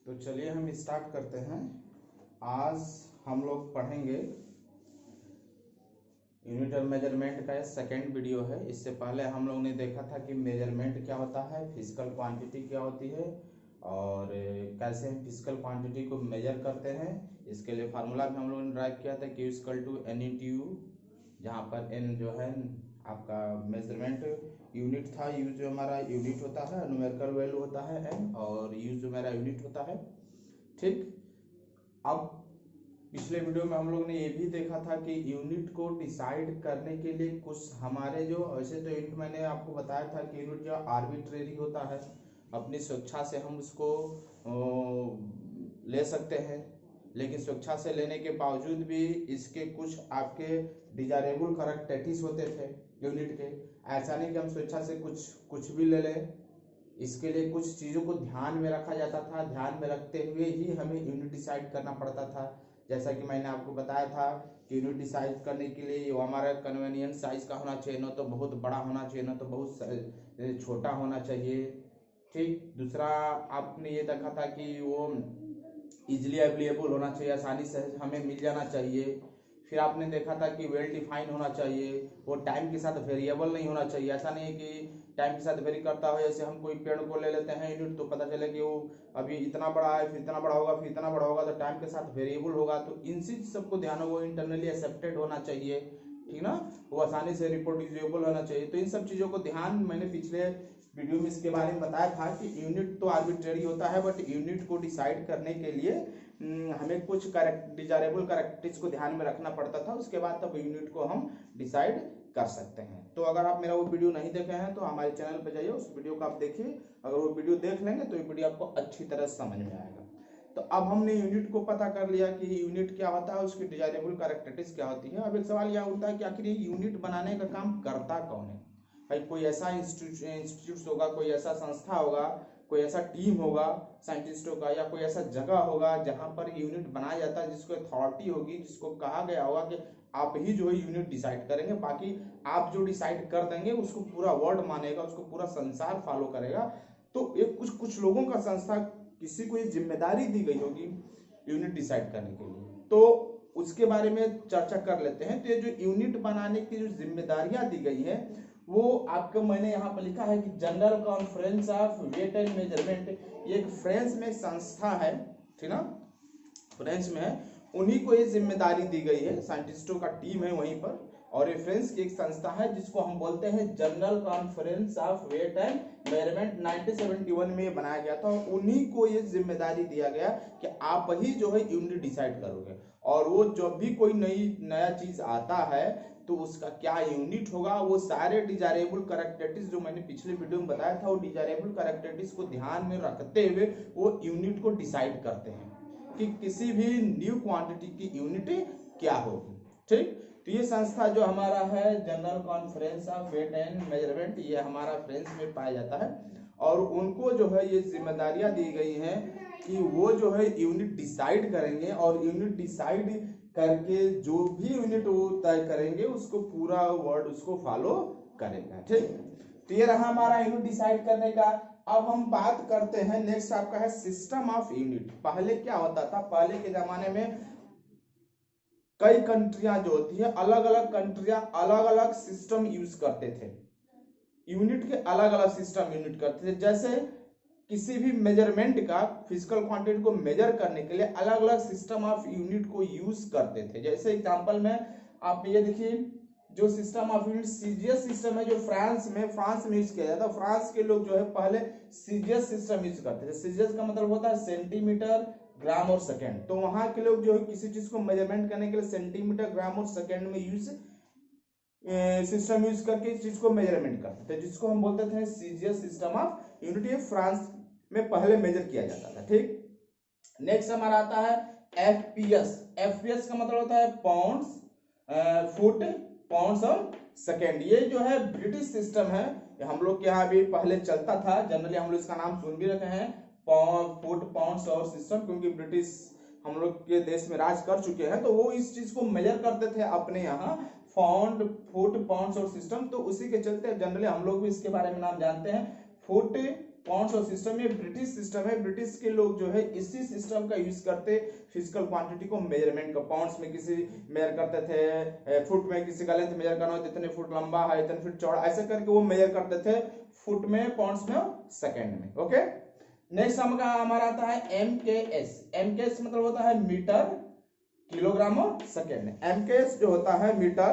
तो चलिए हम स्टार्ट करते हैं। आज हम लोग पढ़ेंगे यूनिट ऑफ मेजरमेंट का सेकंड वीडियो है। इससे पहले हम लोग ने देखा था कि मेजरमेंट क्या होता है, फिजिकल क्वांटिटी क्या होती है और कैसे हम फिजिकल क्वांटिटी को मेजर करते हैं। इसके लिए फार्मूला भी हम लोगों ने ड्राइव किया था Q equal to N in T U, जहाँ पर n जो है आपका मेजरमेंट यूनिट था, u जो हमारा यूनिट होता है, न्यूमेरिकल वैल्यू होता है n, और u जो मेरा यूनिट होता है। ठीक, अब पिछले वीडियो में हम लोग ने ये भी देखा था कि यूनिट को डिसाइड करने के लिए कुछ हमारे जो, वैसे तो यूनिट मैंने आपको बताया था कि यूनिट जो आर्बिट्रेरी होता है, अपनी स्वेच्छा से हम उसको ले सकते हैं, लेकिन स्वेच्छा से लेने के बावजूद भी इसके कुछ आपके डिजायरेबल कैरेक्टरिस्टिक्स होते थे यूनिट के। ऐसा नहीं कि हम स्वेच्छा से कुछ भी ले लें, इसके लिए कुछ चीज़ों को ध्यान में रखा जाता था। ध्यान में रखते हुए ही हमें यूनिट डिसाइड करना पड़ता था। जैसा कि मैंने आपको बताया था कि यूनिट डिसाइड करने के लिए वो हमारा कन्वीनियंट साइज का होना चाहिए, ना तो बहुत बड़ा होना चाहिए, ना तो बहुत छोटा होना चाहिए। ठीक, दूसरा आपने ये देखा था कि वो इजिली अवेलेबल होना चाहिए, आसानी से हमें मिल जाना चाहिए। फिर आपने देखा था कि वेल डिफाइन होना चाहिए, वो टाइम के साथ वेरिएबल नहीं होना चाहिए। ऐसा नहीं है कि टाइम के साथ वेरी करता हो। जैसे हम कोई पेड़ को ले लेते हैं यूनिट, तो पता चले कि वो अभी इतना बड़ा है, फिर इतना बड़ा होगा, फिर इतना बड़ा होगा, तो टाइम के साथ वेरिएबल होगा। तो इन चीज सबको ध्यान हो, वो इंटरनली एक्सेप्टेड होना चाहिए, ठीक ना, वो आसानी से रिप्रोड्यूसेबल होना चाहिए। तो इन सब चीज़ों को ध्यान, मैंने पिछले वीडियो में इसके बारे में बताया था कि यूनिट तो आर्बिट्रेरी होता है, बट यूनिट को डिसाइड करने के लिए हमें कुछ डिजायरेबल कैरेक्टरिस्टिक्स को ध्यान में रखना पड़ता था। उसके बाद तब यूनिट को हम डिसाइड कर सकते हैं। तो अगर आप मेरा वो वीडियो नहीं देखे हैं तो हमारे चैनल पर जाइए, उस वीडियो को आप देखिए। अगर वो वीडियो देख लेंगे तो ये वीडियो आपको अच्छी तरह समझ में आएगा। तो अब हमने यूनिट को पता कर लिया कि यूनिट क्या होता है, उसकी डिजायरेबल कैरेक्टरिस्टिक्स क्या होती है। अब एक सवाल यह उठता है कि आखिर ये यूनिट बनाने का काम करता कौन है। भाई कोई ऐसा इंस्टीट्यूट होगा, कोई ऐसा संस्था होगा, कोई ऐसा टीम होगा साइंटिस्टों का, या कोई ऐसा जगह होगा जहां पर यूनिट बनाया जाता है, जिसको अथॉरिटी होगी, जिसको कहा गया होगा कि आप ही जो है यूनिट डिसाइड करेंगे, बाकी आप जो डिसाइड कर देंगे उसको पूरा वर्ल्ड मानेगा, उसको पूरा संसार फॉलो करेगा। तो एक कुछ लोगों का संस्था, किसी को ये जिम्मेदारी दी गई होगी यूनिट डिसाइड करने के लिए, तो उसके बारे में चर्चा कर लेते हैं। तो ये जो यूनिट बनाने की जो जिम्मेदारियां दी गई है, वो आपको मैंने यहाँ पर लिखा है कि general conference of weight and measurement, ये एक फ्रांस में संस्था है, ठीक ना, फ्रांस में है, उन्हीं को ये जिम्मेदारी दी गई है। साइंटिस्टों का टीम है वहीं पर, और ये फ्रांस की एक संस्था है जिसको हम बोलते हैं general conference of weight and measurement. 1971 में ये बनाया गया था, और उन्हीं को ये जिम्मेदारी दिया गया कि आप ही जो है यूनिट डिसाइड करोगे, और वो जब भी कोई नया चीज आता है तो उसका क्या यूनिट होगा, वो सारे डिजायरेबल कैरेक्टरिस्टिक्स जो मैंने पिछले वीडियो में बताया था, वो डिजायरेबल कैरेक्टरिस्टिक्स को ध्यान में रखते हुए वो यूनिट को डिसाइड करते हैं कि किसी भी न्यू क्वांटिटी की यूनिट क्या होगी। ठीक, तो ये संस्था जो हमारा है general conference of weight and measurement, ये हमारा फ्रांस में पाया जाता है, और उनको जो है ये जिम्मेदारियां दी गई हैं कि वो जो है यूनिट डिसाइड करेंगे, और यूनिट डिसाइड करके जो भी यूनिट वो तय करेंगे उसको पूरा वर्ल्ड उसको फॉलो करेगा। ठीक, तो ये रहा हमारा यूनिट डिसाइड करने का। अब हम बात करते हैं, नेक्स्ट आपका है सिस्टम ऑफ यूनिट। पहले क्या होता था, पहले के जमाने में कई कंट्रियां जो होती है, अलग अलग कंट्रियां अलग अलग सिस्टम यूज करते थे, यूनिट के अलग अलग सिस्टम यूनिट करते थे। जैसे किसी भी मेजरमेंट का, फिजिकल क्वांटिटी को मेजर करने के लिए अलग अलग सिस्टम ऑफ यूनिट को यूज करते थे। जैसे एग्जांपल में आप ये देखिए, जो system of unit CGS system है, जो फ्रांस में यूज किया जाता है। फ्रांस के लोग जो है पहले सीजीएस सिस्टम यूज करते थे। सीजीएस का मतलब होता है सेंटीमीटर, ग्राम और सेकेंड। तो वहां के लोग जो है किसी चीज को मेजरमेंट करने के लिए सेंटीमीटर, ग्राम और सेकेंड में सिस्टम यूज करके इस चीज को मेजरमेंट करते थे, जिसको हम बोलते थे सीजीएस सिस्टम ऑफ यूनिट। ये फ्रांस में पहले मेजर किया जाता था। ठीक, नेक्स्ट हमारा आता है एफपीएस। एफपीएस का मतलब होता है पाउंड्स, फुट, पाउंड्स और सेकेंड। ये जो है ब्रिटिश सिस्टम है, हम लोग के यहाँ भी पहले चलता था। जनरली हम लोग इसका नाम सुन भी रखे हैं, फुट, पाउंड्स और सिस्टम, क्योंकि ब्रिटिश हम लोग के देश में राज कर चुके हैं, तो वो इस चीज को मेजर करते थे अपने यहाँ, पाउंड, फुट, पाउंड्स और सिस्टम। तो उसी के चलते जनरली हम लोग भी इसके बारे में नाम जानते हैं, फुट, पाउंड्स और सिस्टम में ब्रिटिश सिस्टम है, ब्रिटिश के लोग जो है इसी सिस्टम का यूज करते फिजिकल क्वांटिटी को मेजरमेंट का। पाउंड्स में किसी मेजर करते थे, फुट में किसी का लेंथ मेजर करना हो, इतने फुट लंबा है, इतने फुट चौड़ा, ऐसे करके वो मेजर करते थे फुट में, पाउंड्स में, सेकंड में। ओके, नेक्स्ट हमारा आता है एमकेएस। एमकेएस मतलब होता है मीटर किलोग्राम और सेकेंड। एमकेएस जो होता है मीटर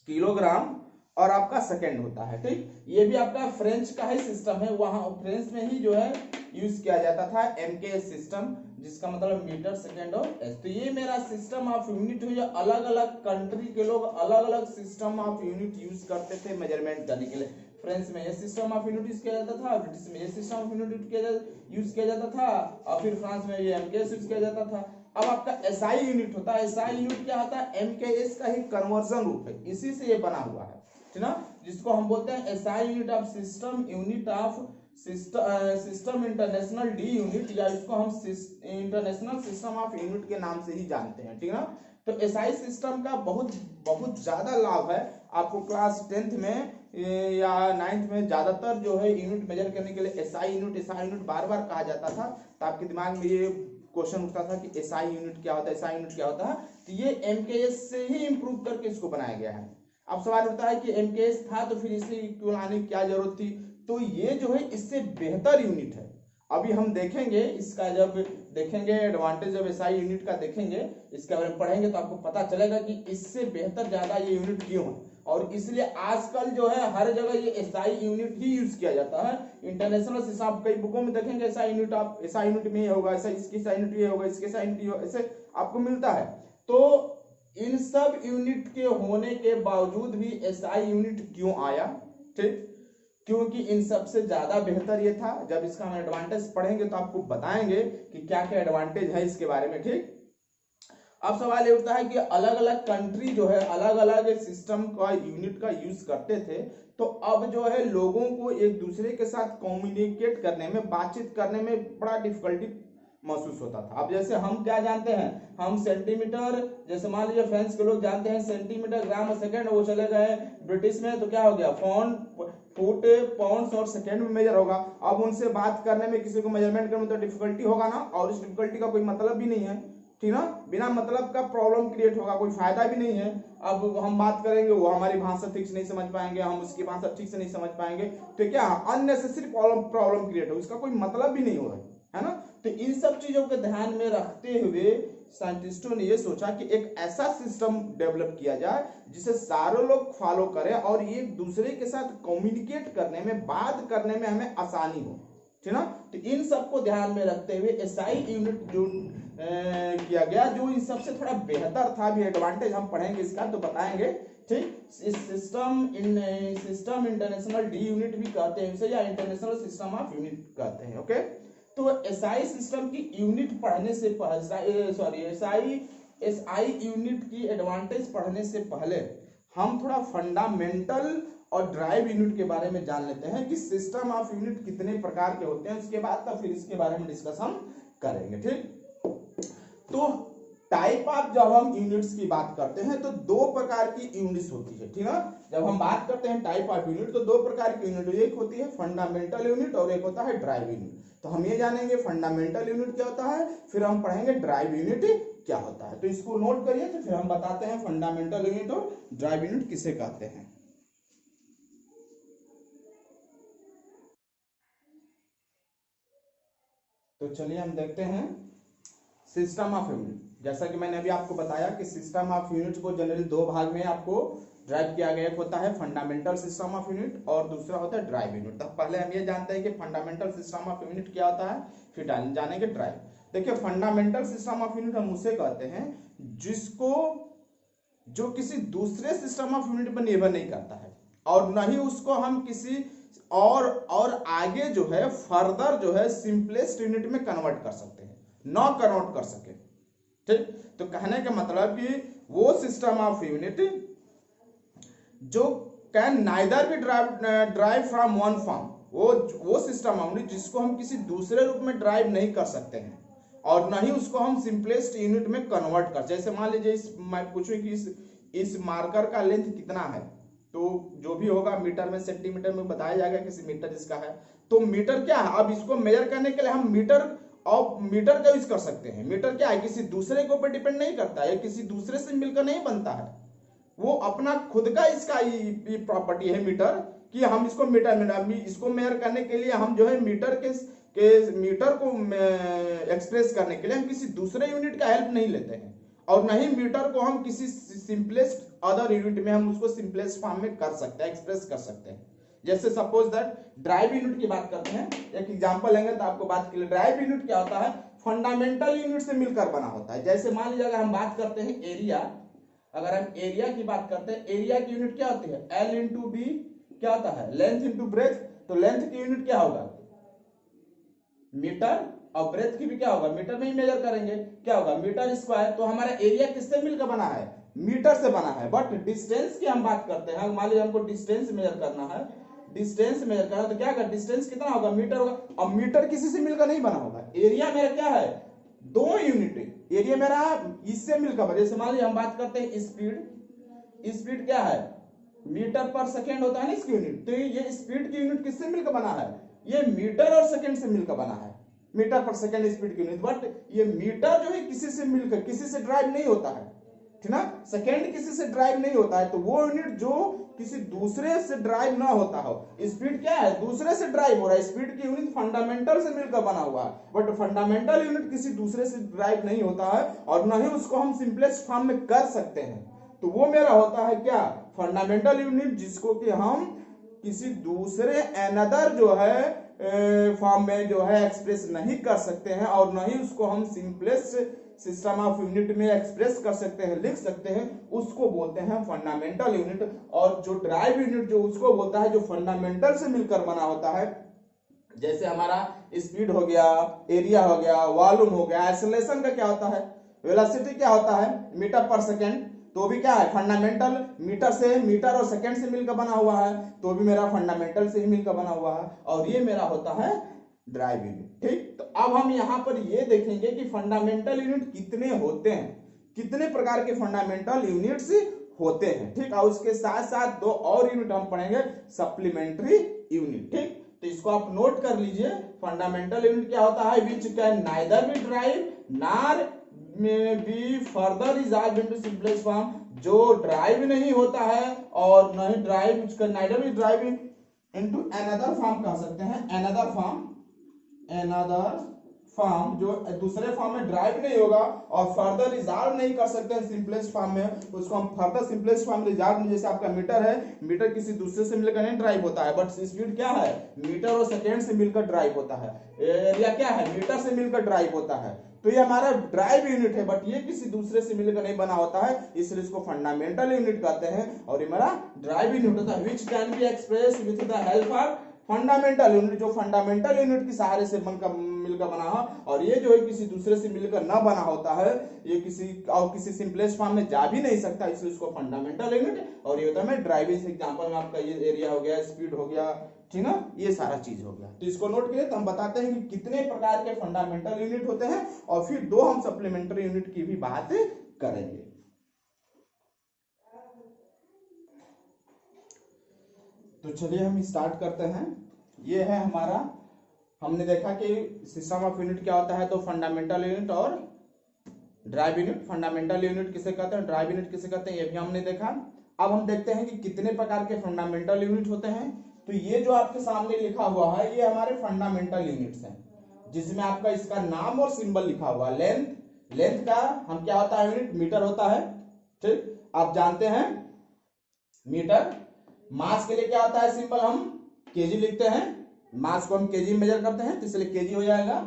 किलोग्राम और आपका सेकंड होता है। ठीक, ये भी आपका फ्रेंच का ही सिस्टम है, वहां फ्रेंच में ही जो है यूज किया जाता था एमकेएस सिस्टम, जिसका मतलब मीटर सेकंड और एस। तो ये मेरा सिस्टम ऑफ यूनिट हुई, अलग अलग कंट्री के लोग अलग अलग सिस्टम ऑफ यूनिट यूज करते थे मेजरमेंट करने के लिए। फ्रेंच में ये सिस्टम ऑफ यूनिट यूज किया जाता था, ब्रिटिश में ये सिस्टम ऑफ यूनिट यूज किया जाता था, और फिर फ्रांस में ये एमकेएस यूज किया जाता था। अब आपका एसआई यूनिट होता है, एसआई यूनिट क्या होता है, एमकेएस का ही कन्वर्जन रूप है, इसी से ये बना हुआ है, ठीक ना, जिसको हम बोलते हैं SI unit of system, unit of system international D unit, या इसको हम इंटरनेशनल सिस्टम ऑफ यूनिट के नाम से ही जानते हैं, ठीक ना। तो एसआई सिस्टम का बहुत बहुत ज्यादा लाभ है आपको क्लास 10th में या 9th में ज्यादातर जो है यूनिट मेजर करने के लिए एसआई यूनिट बार बार कहा जाता था। तो आपके दिमाग में ये क्वेश्चन उठता था कि एसआई यूनिट क्या होता है, एसआई यूनिट क्या होता है। तो ये एमकेएस से ही इंप्रूव करके इसको बनाया गया है। अब सवाल उठता है कि एमकेएस था तो फिर इसे क्यों लाने की क्या जरूरत थी। तो ये जो है इससे बेहतर यूनिट है। अभी हम देखेंगे इसका, जब देखेंगे एडवांटेज जब एसआई यूनिट का देखेंगे, इसके बारे में पढ़ेंगे तो आपको पता चलेगा कि इससे बेहतर ज्यादा ये यूनिट क्यों है। और इसलिए आजकल जो है हर जगह ये एसआई यूनिट ही यूज किया जाता है। इंटरनेशनल हिसाब कई बुकों में देखेंगे एसआई यूनिट, आप एसआई यूनिट में ये होगा, ऐसा इसकी एसआई यूनिट ये होगा, इसके एसआई यूनिट ये होगा, ऐसे आपको मिलता है। तो इन सब यूनिट के होने के बावजूद भी एसआई यूनिट क्यों आया, ठीक, क्योंकि इन सबसे ज्यादा बेहतर ये था। जब इसका हम एडवांटेज पढ़ेंगे तो आपको बताएंगे कि क्या क्या एडवांटेज है इसके बारे में, ठीक। अब सवाल ये उठता है कि अलग अलग कंट्री जो है अलग अलग सिस्टम का यूनिट का यूज करते थे, तो अब जो है लोगों को एक दूसरे के साथ कम्युनिकेट करने में, बातचीत करने में बड़ा डिफिकल्टी महसूस होता था। अब जैसे हम क्या जानते हैं, हम सेंटीमीटर, जैसे मान लीजिए फ्रेंच के लोग जानते हैं सेंटीमीटर, ग्राम और सेकंड, वो चले गए ब्रिटिश में तो क्या हो गया, फुट, पाउंड्स और सेकंड में मेजर होगा। अब उनसे बात करने में, किसी को मेजरमेंट करने में तो डिफिकल्टी होगा ना, और इस डिफिकल्टी का कोई मतलब भी नहीं है, ठीक ना, बिना मतलब का प्रॉब्लम क्रिएट होगा, कोई फायदा भी नहीं है। अब हम बात करेंगे, वो हमारी भाषा ठीक से नहीं समझ पाएंगे, हम उसकी भाषा ठीक से नहीं समझ पाएंगे, तो क्या अननेसेसरी प्रॉब्लम क्रिएट हो, इसका कोई मतलब भी नहीं हो रहा है ना। तो इन सब चीजों को ध्यान में रखते हुए साइंटिस्टों ने ये सोचा कि एक ऐसा सिस्टम डेवलप किया जाए जिसे सारे लोग फॉलो करें और एक दूसरे के साथ कम्युनिकेट करने में, बात करने में हमें आसानी हो, ठीक ना। तो इन सबको ध्यान में रखते हुए एसआई यूनिट जो किया गया, जो इन सबसे थोड़ा बेहतर था। भी एडवांटेज हम पढ़ेंगे इसका तो बताएंगे, ठीक। इस सिस्टम इंटरनेशनल डी यूनिट भी कहते हैं इसे, या इंटरनेशनल सिस्टम ऑफ यूनिट कहते हैं। ओके, तो एसआई सिस्टम की यूनिट पढ़ने से पहले, एसआई यूनिट की एडवांटेज पढ़ने से पहले हम थोड़ा फंडामेंटल और ड्राइव यूनिट के बारे में जान लेते हैं कि सिस्टम ऑफ यूनिट कितने प्रकार के होते हैं। उसके बाद तब फिर इसके बारे में डिस्कस हम करेंगे, ठीक। तो टाइप ऑफ, जब हम यूनिट्स की बात करते हैं तो दो प्रकार की यूनिट्स होती है, ठीक है। जब हम बात करते हैं टाइप ऑफ यूनिट तो दो प्रकार की यूनिट, एक होती है फंडामेंटल यूनिट और एक होता है ड्राइव यूनिट। तो हम ये जानेंगे फंडामेंटल यूनिट क्या होता है, फिर हम पढ़ेंगे ड्राइव यूनिट क्या होता है। तो इसको नोट करिए, तो फिर हम बताते हैं फंडामेंटल यूनिट और ड्राइव यूनिट किसे कहते हैं। तो चलिए हम देखते हैं सिस्टम ऑफ यूनिट। जैसा कि मैंने अभी आपको बताया कि सिस्टम ऑफ यूनिट को जनरली दो भाग में आपको ड्राइव किया गया, एक होता है फंडामेंटल सिस्टम ऑफ यूनिट और दूसरा होता है ड्राइव यूनिट। तो पहले हम ये जानते हैं कि फंडामेंटल सिस्टम ऑफ यूनिट क्या होता है, फिर जानेंगे ड्राइव। देखिए फंडामेंटल सिस्टम ऑफ यूनिट हम उसे कहते हैं जिसको, जो किसी दूसरे सिस्टम ऑफ यूनिट पर निर्भर नहीं करता है और न ही उसको हम किसी और आगे जो है फर्दर जो है सिंपलेस्ट यूनिट में कन्वर्ट कर सकते हैं, न कन्वर्ट कर सके, ठीक। तो कहने का मतलब कि वो सिस्टम ऑफ यूनिट जो can neither be drive from one form, वो सिस्टम ऑफ यूनिट जिसको हम किसी दूसरे रूप में ड्राइव नहीं कर सकते हैं और न ही उसको हम सिंपलेस्ट यूनिट में कन्वर्ट कर। जैसे मान लीजिए मैं पूछूं कि इस मार्कर का लेंथ कितना है, तो जो भी होगा मीटर में सेंटीमीटर में बताया जाएगा, किसी मीटर इसका है। तो मीटर क्या है, अब इसको मेजर करने के लिए हम मीटर का यूज कर सकते हैं। मीटर क्या है, किसी दूसरे के ऊपर डिपेंड नहीं करता है, किसी दूसरे से मिलकर नहीं बनता है, वो अपना खुद का इसका प्रॉपर्टी है मीटर, कि हम इसको इसको मेजर करने के लिए हम जो है मीटर को एक्सप्रेस करने के लिए हम किसी दूसरे यूनिट का हेल्प नहीं लेते हैं, और नहीं मीटर को हम किसी सिंपलेस्ट अदर यूनिट में हम उसको सिंपलेस्ट फॉर्म में कर सकते हैं, एक्सप्रेस कर सकते हैं। जैसे सपोज दैट ड्राइव यूनिट की बात करते हैं, एक एग्जांपल लेंगे तो आपको बात के लिए। ड्राइव यूनिट क्या होता है, फंडामेंटल यूनिट से मिलकर बना होता है। जैसे मान लीजिए अगर हम बात करते हैं एरिया, अगर हम एरिया की बात करते हैं, एरिया की यूनिट क्या होती है, L इंटू बी क्या होता है, लेंथ इंटू ब्रेथ। तो लेंथ की यूनिट क्या होगा, मीटर, और ब्रेथ की भी क्या होगा, मीटर में ही मेजर करेंगे, क्या होगा, मीटर स्क्वायर। तो हमारा एरिया किससे मिलकर बना है, मीटर से बना है। बट डिस्टेंस की हम बात करते हैं, मान लीजिए हमको डिस्टेंस मेजर करना है, डिस्टेंस मेजर करना, तो क्या होगा, डिस्टेंस कितना होगा, मीटर होगा। और मीटर किसी से मिलकर नहीं बना होगा। एरिया मेरा क्या है, दो यूनिट, एरिया मेरा इससे मिलकर, जैसे मान लीजिए हम बात करते हैं स्पीड, स्पीड क्या है, मीटर पर सेकेंड होता है ना इसकी यूनिट। तो ये स्पीड की यूनिट किससे मिलकर बना है, ये मीटर और सेकेंड से मिलकर बना है, मीटर पर सेकेंड स्पीड की यूनिट। बट ये मीटर जो है किसी से मिलकर, किसी से ड्राइव नहीं होता है, ठीक ना। सेकेंड किसी से ड्राइव नहीं होता है, तो वो यूनिट जो किसी दूसरे से ड्राइव ना होता हो। स्पीड क्या है, दूसरे से ड्राइव हो रहा है, स्पीड की यूनिट फंडामेंटल से मिलकर बना हुआ है, बट फंडामेंटल यूनिट किसी दूसरे से ड्राइव नहीं होता है, और न ही उसको हम सिंपलेस्ट फॉर्म में कर सकते हैं। तो वो मेरा होता है क्या, फंडामेंटल यूनिट, जिसको कि हम किसी दूसरे अनदर जो है फॉर्म में जो है एक्सप्रेस नहीं कर सकते हैं, और न ही उसको हम सिंपलेस्ट सिस्टम ऑफ यूनिट में एक्सप्रेस कर सकते हैं, लिख सकते हैं, उसको बोलते हैं फंडामेंटल यूनिट। और जो ड्राइव यूनिट जो उसको बोलता है जो फंडामेंटल से मिलकर बना होता है, जैसे हमारा स्पीड हो गया, एरिया हो गया, वॉल्यूम हो गया। एक्सेलरेशन का क्या होता है, वेलोसिटी क्या होता है, मीटर पर सेकेंड, तो भी क्या है, फंडामेंटल, मीटर और सेकंड से मिलकर बना हुआ है, तो भी मेरा फंडामेंटल से ही मिलकर बना हुआ है, और ये मेरा होता है ड्राइव यूनिट। ठीक, तो अब हम यहां पर ये देखेंगे कि फंडामेंटल यूनिट कितने होते हैं, कितने प्रकार के फंडामेंटल यूनिट्स होते हैं। ठीक, और उसके साथ साथ दो और यूनिट हम पढ़ेंगे, सप्लीमेंट्री यूनिट। ठीक, तो इसको आप नोट कर लीजिए। फंडामेंटल यूनिट क्या होता है, which can neither be drive nor में be further resolved into simplest form, जो ड्राइव नहीं होता है और न ही drive, which can neither be drive into another form कह सकते हैं, अनदर फॉर्म जो दूसरे फॉर्म में ड्राइव नहीं होगा और फर्दर रिजॉल्व नहीं कर सकते हैं सिंपलेस्ट फॉर्म में, उसको हम फर्दर सिंपलेस्ट फॉर्म रिजॉल्व में, जैसे आपका मीटर है, मीटर किसी दूसरे से मिलकर नहीं ड्राइव होता है, बट स्पीड क्या है, मीटर और सेकेंड से मिलकर ड्राइव होता है। एरिया क्या है, मीटर से मिलकर ड्राइव होता है। तो ये हमारा ड्राइव यूनिट है, बट ये किसी दूसरे से मिलकर नहीं बना होता है, इसलिए इसको फंडामेंटल यूनिट कहते हैं। और ये मेरा ड्राइव यूनिट होता है, which can be express with the help of fundamental unit, जो फंडामेंटल यूनिट के सहारे से मिलकर बना हो, और ये जो है किसी दूसरे से मिलकर ना बना होता है, ये किसी सिंपलेस्ट फॉर्म में जा भी नहीं सकता, इसलिए इसको फंडामेंटल यूनिट। और ये होता है ड्राइव, इस एग्जांपल में आपका ये एरिया हो गया, स्पीड हो गया, ठीक ना, ये सारा चीज हो गया। तो इसको नोट करिए। तो हम बताते हैं कि कितने प्रकार के फंडामेंटल यूनिट होते हैं, और फिर दो हम सप्लीमेंट्री यूनिट की भी बात करेंगे। तो चलिए हम स्टार्ट करते हैं। ये है हमारा, हमने देखा कि सिस्टम ऑफ यूनिट क्या होता है, तो फंडामेंटल यूनिट और ड्राइव यूनिट। फंडामेंटल यूनिट किसे कहते हैं, ड्राइव यूनिट किसे कहते हैं, ये भी हमने देखा। अब हम देखते हैं कि कितने प्रकार के फंडामेंटल यूनिट होते हैं। तो ये जो आपके सामने लिखा हुआ है, ये हमारे फंडामेंटल यूनिट्स हैं, जिसमें आपका इसका नाम और सिंबल लिखा हुआ है। लेंथ का हम क्या होता है यूनिट, मीटर होता है। ठीक, आप जानते हैं मीटर। मास के लिए क्या होता है सिंबल, हम केजी लिखते हैं, मास को हम केजी में मेजर करते हैं, तो इसलिए केजी हो जाएगा।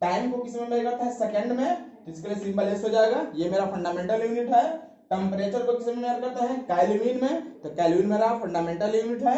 टाइम को किस में मेजर करते हैं, सेकंड में, तो इसके लिए सिंबल एस हो जाएगा, ये मेरा फंडामेंटल यूनिट है। टेम्परेचर को किस में मेजर करते हैं, केल्विन में, तो केल्विन मेरा फंडामेंटल यूनिट है।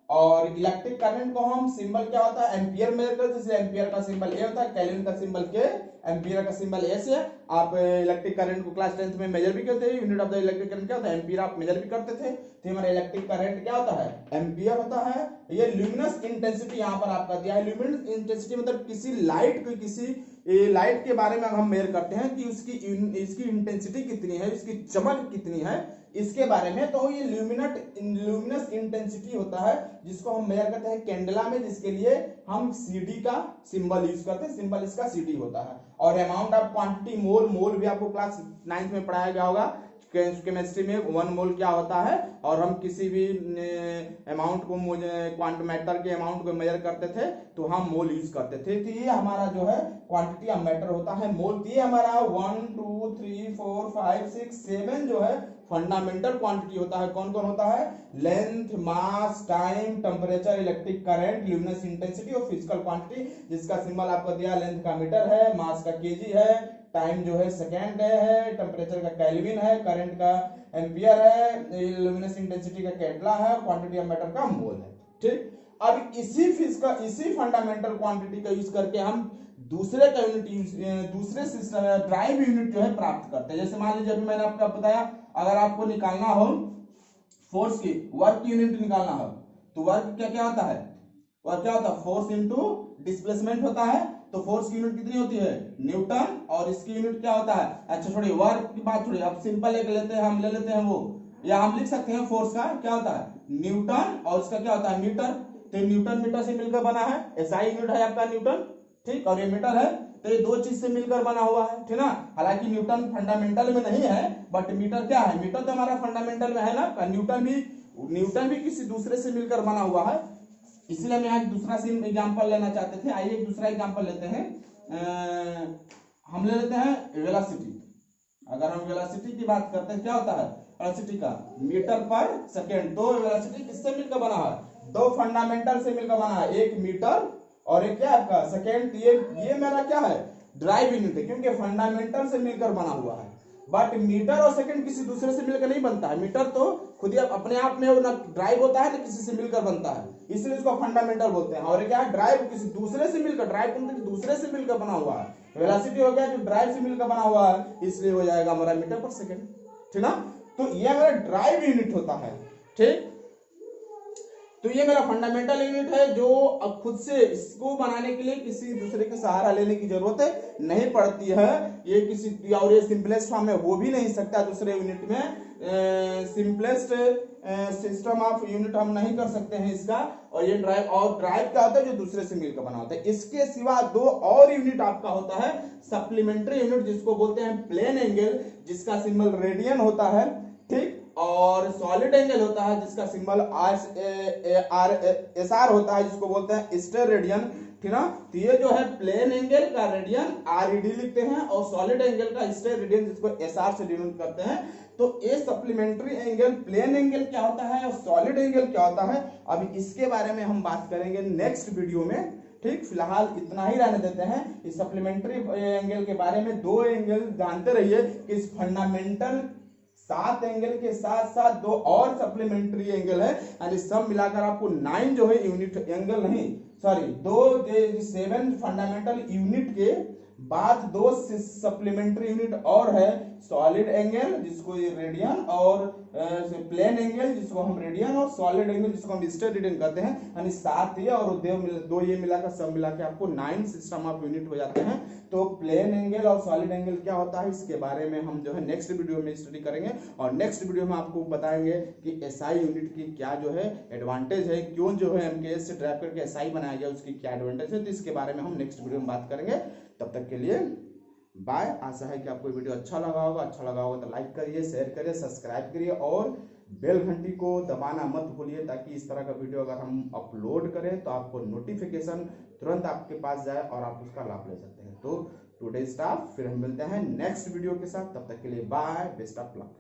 और इलेक्ट्रिक करंट को हम सिंबल क्या होता है, एम्पियर मेजर करते हैं, इसलिए एम्पियर का सिंबल ए होता है, केल्विन का सिंबल के, एम्पियर का सिंबल एस है। आप इलेक्ट्रिक करंट को क्लास 10th में मेजर भी करते थे। Unit of the electric current क्या होता है, एम्पीयर आप मेजर भी करते थे। तो हमारा इलेक्ट्रिक करंट क्या होता है, एम्पीयर होता है। ये ल्यूमिनस इंटेंसिटी यहाँ पर आपका दिया है। ल्यूमिनस इंटेंसिटी मतलब किसी लाइट को, किसी लाइट के बारे में हम मेजर करते हैं कि इसकी इंटेंसिटी कितनी है, इसकी चमक कितनी है, इसके बारे में। तो ये ल्यूमिनस इंटेंसिटी होता है जिसको हम मेजर करते हैं कैंडला में, जिसके लिए हम सीडी का सिंबल यूज करते हैं। सिंबल इसका सीडी होता है। और अमाउंट ऑफ क्वांटिटी, मोल भी आपको क्लास 9th में पढ़ाया गया होगा केमिस्ट्री में। 1 मोल क्या होता है, और हम किसी भी अमाउंट को, क्वांटम मैटर के अमाउंट को मेजर करते थे तो हम मोल यूज करते थे। तो ये हमारा जो है क्वांटिटी ऑफ मैटर होता है, मोल। ये हमारा 1 2 3 4 5 6 7 जो है फंडामेंटल क्वांटिटी होता है। कौन कौन होता है, length, mass, time, temperature, electric current, luminous intensity और फिजिकल क्वांटिटी, जिसका सिंबल आपको दिया, लेंथ का मीटर है, मास का केजी है, टाइम जो है सेकेंड है, टेम्परेचर का केल्विन है, करंट का एम्पियर है, ल्यूमिनस इंटेंसिटी का कैंडला है, क्वांटिटी ऑफ मैटर का मोल है। ठीक, अब इसी फंडामेंटल क्वांटिटी का यूज करके हम दूसरे का यूनिट, दूसरे सिस्टम ड्राइव यूनिट जो है प्राप्त करते हैं। जैसे मान लीजिए अभी मैंने आपको बताया, अगर आपको निकालना हो फोर्स की, वर्क की यूनिट निकालना हो, तो वर्क क्या क्या होता है, वर्क क्या होता है, फोर्स इनटू डिस्प्लेसमेंट होता है। तो फोर्स की यूनिट कितनी होती है, न्यूटन, और इसकी यूनिट क्या होता है, अच्छा छोड़िए वर्क की बात छोड़िए, अब सिंपल एक लेते हैं, हम ले लेते हैं वो, या हम लिख सकते हैं फोर्स का क्या होता है, न्यूटन, और इसका क्या होता है, मीटर। तो न्यूटन मीटर से मिलकर बना है, एसआई यूनिट है आपका न्यूटन, ठीक, और ये मीटर है। तो ये दो चीज से मिलकर बना हुआ है, ठीक ना। हालांकि न्यूटन फंडामेंटल में नहीं है, बट मीटर क्या है, मीटर तो हमारा फंडामेंटल में है ना। न्यूटन भी किसी दूसरे से मिलकर बना हुआ है, इसलिए हम यहाँ एक दूसरा एग्जांपल लेना चाहते थे। आइए एक दूसरा एग्जांपल लेते हैं। हम ले लेते हैं वेलोसिटी। अगर हम वेलोसिटी की बात करते हैं, क्या होता है वेलोसिटी का, मीटर पर सेकेंड। तो वेलोसिटी किससे मिलकर बना है, दो फंडामेंटल से मिलकर बना है, एक मीटर और एक क्या आपका सेकेंड। ये मेरा क्या है, ड्राइव यूनिट है, क्योंकि फंडामेंटल से मिलकर बना हुआ है। बट मीटर और सेकंड किसी दूसरे से मिलकर नहीं बनता है। मीटर तो खुद ही अपने आप में ना ड्राइव होता है, ना किसी से मिलकर बनता है, इसलिए इसको फंडामेंटल बोलते हैं। और क्या है, ड्राइव किसी दूसरे से मिलकर, ड्राइव दूसरे से मिलकर बना हुआ है। वेलोसिटी हो गया जो ड्राइव से मिलकर बना हुआ है, इसलिए हो जाएगा हमारा मीटर पर सेकेंड, ठीक ना। तो ये हमारा ड्राइव यूनिट होता है, ठीक। तो ये मेरा फंडामेंटल यूनिट है, जो अब खुद से इसको बनाने के लिए किसी दूसरे का सहारा लेने की जरूरत नहीं पड़ती है। ये किसी, और ये सिंपलेस्ट फॉर्म में हो भी नहीं सकता दूसरे यूनिट में। सिंपलेस्ट सिस्टम ऑफ यूनिट हम नहीं कर सकते हैं इसका। और ये ड्राइव क्या होता है, जो दूसरे से मिलकर बना होता है। इसके सिवा दो और यूनिट आपका होता है सप्लीमेंट्री यूनिट, जिसको बोलते हैं प्लेन एंगल, जिसका सिंबल रेडियन होता है, ठीक। और सॉलिड एंगल होता है जिसका सिंबल SR होता है, जिसको बोलते हैं स्टेर रेडियन, ठीक ना। तो ये जो है प्लेन एंगल का रेडियन RED लिखते हैं, और सॉलिड एंगल का स्टेर रेडियन जिसको SR से डिनोट करते हैं। तो ये सप्लीमेंट्री एंगल, प्लेन एंगल क्या होता है और सॉलिड एंगल क्या होता है, अभी इसके बारे में हम बात करेंगे नेक्स्ट वीडियो में, ठीक। फिलहाल इतना ही रहने देते हैं। इस सप्लीमेंट्री एंगल के बारे में, दो एंगल जानते रहिए कि इस फंडामेंटल 7 एंगल के साथ साथ दो और सप्लीमेंट्री एंगल है, यानी सब मिलाकर आपको 9 जो है यूनिट एंगल नहीं, सॉरी, 7 फंडामेंटल यूनिट के बाद 2 सप्लीमेंट्री यूनिट और है, सॉलिड एंगल जिसको ये रेडियन, और प्लेन एंगल जिसको हम रेडियन, और सॉलिड एंगल जिसको हम स्टेर रेडियन कहते हैं। यानी 7 ये और 2 ये मिलाकर सब मिलाकर आपको 9 सिस्टम ऑफ यूनिट हो जाते हैं। तो प्लेन एंगल और सॉलिड एंगल क्या होता है, इसके बारे में हम जो है नेक्स्ट वीडियो में स्टडी करेंगे। और नेक्स्ट वीडियो में आपको बताएंगे कि SI यूनिट की क्या जो है एडवांटेज है, क्यों जो है MKS से ड्राइव करके SI बनाया गया, उसकी क्या एडवांटेज है। तो इसके बारे में हम नेक्स्ट वीडियो में बात करेंगे। तब तक के लिए बाय। आशा है कि आपको वीडियो अच्छा लगा होगा तो लाइक करिए, शेयर करिए, सब्सक्राइब करिए, और बेल घंटी को दबाना मत भूलिए, ताकि इस तरह का वीडियो अगर हम अपलोड करें तो आपको नोटिफिकेशन तुरंत आपके पास जाए और आप उसका लाभ ले सकते हैं। तो टुडे स्टाफ, फिर हम मिलते हैं नेक्स्ट वीडियो के साथ। तब तक के लिए बाय, बेस्ट ऑफ लक।